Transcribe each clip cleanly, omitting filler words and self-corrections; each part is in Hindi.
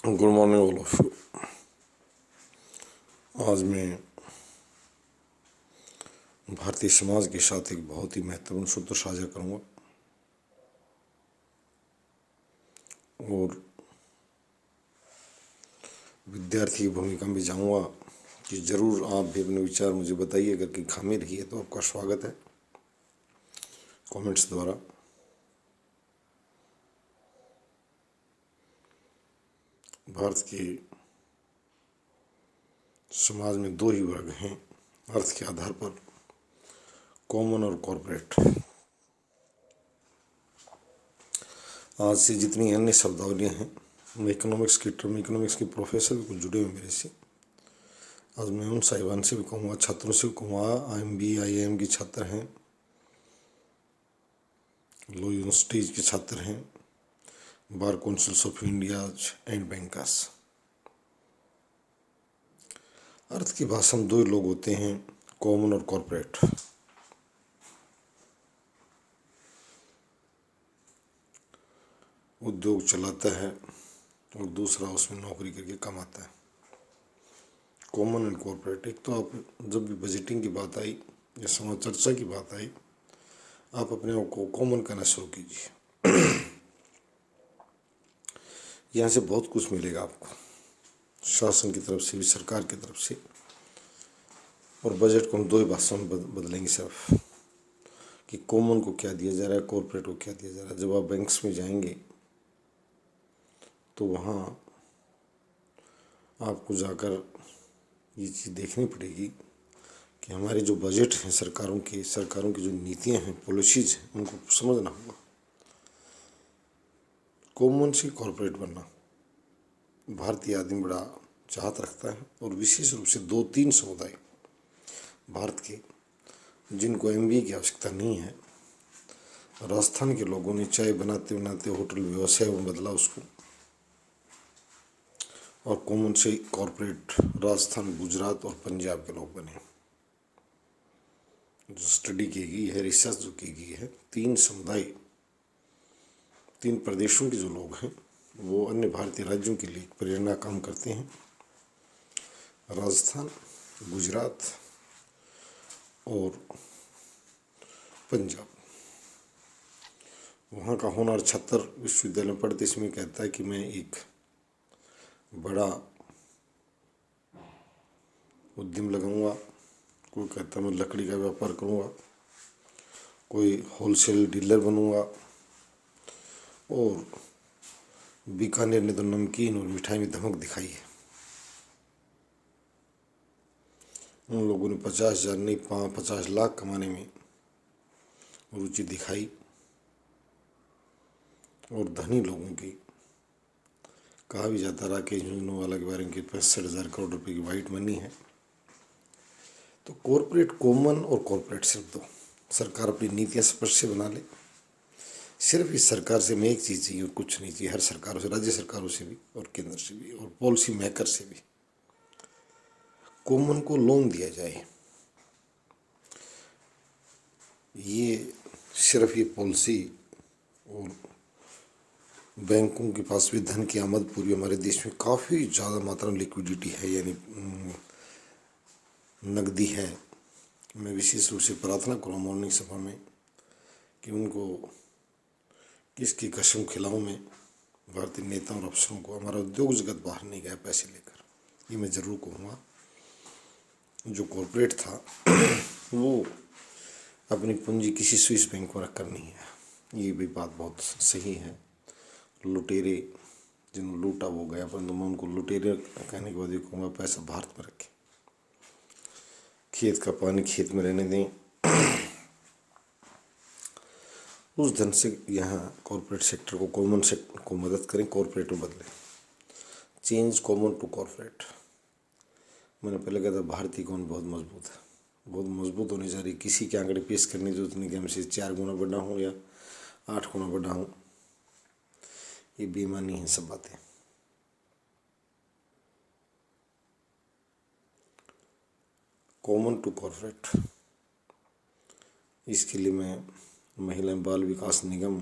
Good morning all of you. आज मैं भारतीय समाज के साथ एक बहुत ही महत्वपूर्ण सूत्र साझा करूंगा और विद्यार्थी की भूमिका में जाऊंगा कि ज़रूर आप भी अपने विचार मुझे बताइए। अगर कोई खामी रही है तो आपका स्वागत है कमेंट्स द्वारा। भारत के समाज में दो ही वर्ग हैं अर्थ के आधार पर, कॉमन और कॉरपोरेट। आज से जितनी अन्य शब्दावलियाँ हैं, मैं इकोनॉमिक्स की टर्म, इकोनॉमिक्स के प्रोफेसर भी कुछ जुड़े हुए मेरे से। आज मैं उन साहिबान से भी कहूँगा, छात्रों से भी कहूँगा, IMB IIM के छात्र हैं, लो यूनिवर्सिटीज़ के छात्र हैं, bar councils of India and bankers. अर्थ की भाषा में दो ही लोग होते हैं, कॉमन और कॉरपोरेट। उद्योग चलाता है और दूसरा उसमें नौकरी करके कमाता है। Common and corporate. एक तो आप जब भी बजटिंग की बात आई या समाज चर्चा की बात आई, आप अपने आप को कॉमन करना शुरू कीजिए। यहाँ से बहुत कुछ मिलेगा आपको, शासन की तरफ से भी, सरकार की तरफ से। और बजट को हम दो ही भाषाओं में बदलेंगे सिर्फ, कि कॉमन को क्या दिया जा रहा है, कॉरपोरेट को क्या दिया जा रहा है। जब आप बैंक्स में जाएंगे तो वहाँ आपको जाकर ये चीज़ देखनी पड़ेगी कि हमारे जो बजट हैं सरकारों की जो नीतियाँ हैं, पॉलिसीज हैं, उनको समझना होगा। कॉमन से कॉरपोरेट बनना भारतीय आदमी बड़ा चाहत रखता है, और विशेष रूप से दो तीन समुदाय भारत के जिनको MBA की आवश्यकता नहीं है। राजस्थान के लोगों ने चाय बनाते बनाते होटल व्यवसाय में बदला उसको, और कॉमन से कॉरपोरेट राजस्थान, गुजरात और पंजाब के लोग बने। जो स्टडी की गई है, रिसर्च जो की गई है, तीन समुदाय, तीन प्रदेशों के जो लोग हैं वो अन्य भारतीय राज्यों के लिए प्रेरणा काम करते हैं। राजस्थान, गुजरात और पंजाब। वहाँ का होनहार छात्र विश्वविद्यालय में पढ़ते इसमें कहता है कि मैं एक बड़ा उद्यम लगाऊंगा, कोई कहता है मैं लकड़ी का व्यापार करूंगा, कोई होलसेल डीलर बनूंगा, और बीकानेर ने तो नमकीन और मिठाई में धमक दिखाई है। उन लोगों ने 50,000 नहीं 50 लाख कमाने में रुचि दिखाई, और धनी लोगों की, कहा भी जाता राकेश झुंझुनवाला के बारे में कि 65,000 करोड़ रुपए की वाइट मनी है। तो कॉरपोरेट, कॉमन और कॉरपोरेट सिर्फ दो। सरकार अपनी नीतियाँ स्पष्ट से बना ले। सिर्फ इस सरकार से मैं एक चीज़ चाहिए और कुछ नहीं चाहिए, हर सरकारों से, राज्य सरकारों से भी और केंद्र से भी और पॉलिसी मेकर से भी, कॉमन को लोन दिया जाए। ये सिर्फ ये पॉलिसी, और बैंकों के पास भी धन की आमद पूरी, हमारे देश में काफ़ी ज़्यादा मात्रा में लिक्विडिटी है, यानी नकदी है। मैं विशेष रूप से प्रार्थना करूँ मॉर्निंग सभा में कि उनको किसकी कसम खिलाऊं मैं, भारतीय नेताओं और अफसरों को, हमारा उद्योग जगत बाहर नहीं गया पैसे लेकर। ये मैं ज़रूर कहूँगा। जो कॉरपोरेट था वो अपनी पूंजी किसी स्विस बैंक में रखकर नहीं है, ये भी बात बहुत सही है। लुटेरे जिन्होंने लूटा वो गया, परंतु मैं उनको लुटेरे कहने के बाद ये कहूँगा पैसा भारत में रखें, खेत का पानी खेत में रहने दें। उस धन से यहाँ कॉरपोरेट सेक्टर को, कॉमन सेक्टर को मदद करें, कॉरपोरेट में बदलें। Change common to corporate. मैंने पहले कहा था भारतीय इकोनॉमी बहुत मजबूत है, बहुत मजबूत होने जा रही। किसी के आंकड़े पेश करने की जरूरत नहीं कि हमसे 4 गुना बड़ा हूँ या 8 गुना बड़ा हूँ, ये बेईमानी है सब बातें। कॉमन टू कॉरपोरेट, इसके लिए मैं महिला बाल विकास निगम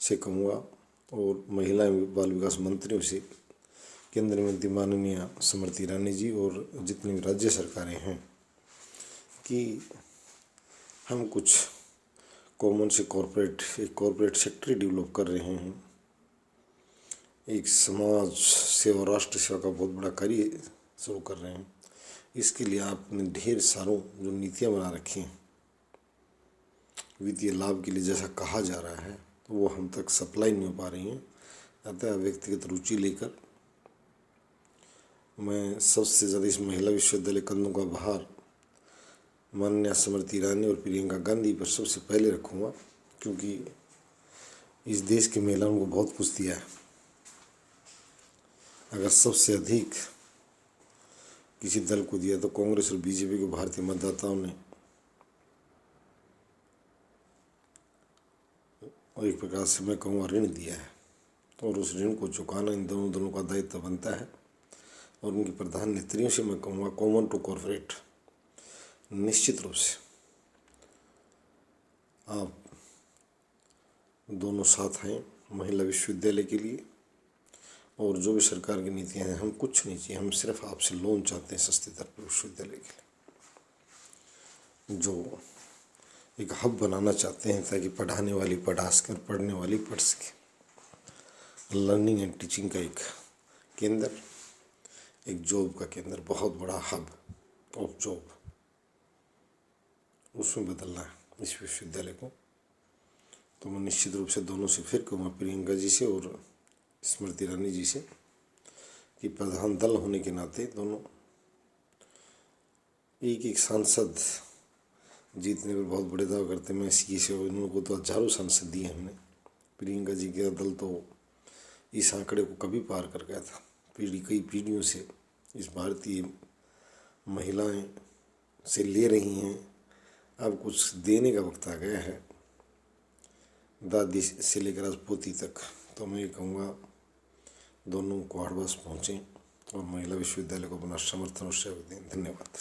से कहूँगा, और महिला एवं बाल विकास मंत्रियों से केंद्रीय मंत्री माननीय स्मृति ईरानी जी और जितनी भी राज्य सरकारें हैं कि हम कुछ कॉमन से एक कॉरपोरेट सेक्टर डेवलप कर रहे हैं, एक समाज सेवा राष्ट्र सेवा का बहुत बड़ा कार्य शुरू कर रहे हैं। इसके लिए आपने ढेर सारों जो नीतियाँ बना रखी हैं वित्तीय लाभ के लिए जैसा कहा जा रहा है, तो वो हम तक सप्लाई नहीं हो पा रही हैं। अतः व्यक्तिगत रुचि लेकर मैं सबसे ज़्यादा इस महिला विश्वविद्यालय कदमों का भार माननीय स्मृति ईरानी और प्रियंका गांधी पर सबसे पहले रखूँगा, क्योंकि इस देश की महिलाओं को बहुत कुछ दिया है। अगर सबसे अधिक किसी दल को दिया तो कांग्रेस और बीजेपी को भारतीय मतदाताओं ने और एक प्रकार से मैं कहूँगा ऋण दिया है, और उस ऋण को चुकाना इन दोनों दलों का दायित्व बनता है। और उनकी प्रधान नेत्रियों से मैं कहूँगा कॉमन टू कॉर्पोरेट, निश्चित रूप से आप दोनों साथ हैं महिला विश्वविद्यालय के लिए। और जो भी सरकार की नीतियाँ हैं, हम कुछ नहीं चाहिए, हम सिर्फ आपसे लोन चाहते हैं सस्ते दर पर विश्वविद्यालय के लिए, जो एक हब बनाना चाहते हैं ताकि पढ़ाने वाली पढ़ा सके और पढ़ने वाली पढ़ सके। लर्निंग एंड टीचिंग का एक केंद्र, एक जॉब का केंद्र, बहुत बड़ा हब ऑफ जॉब, उसमें बदलना है इस विश्वविद्यालय को। तो मैं निश्चित रूप से दोनों से फिर कहूँगा, प्रियंका जी से और स्मृति ईरानी जी से, कि प्रधान दल होने के नाते दोनों एक सांसद जीतने पर बहुत बड़े दावा करते हैं। मैं सी से, उन लोगों को तो हजारों सांसद दिए हमने। प्रियंका जी का दल तो इस आंकड़े को कभी पार कर गया था। कई पीढ़ियों से इस भारतीय महिलाएं से ले रही हैं, अब कुछ देने का वक्त आ गया है, दादी से लेकर आज पोती तक। तो मैं ये कहूँगा दोनों को हर बस पहुँचें और महिला विश्वविद्यालय को अपना समर्थन और सहयोग दें। धन्यवाद।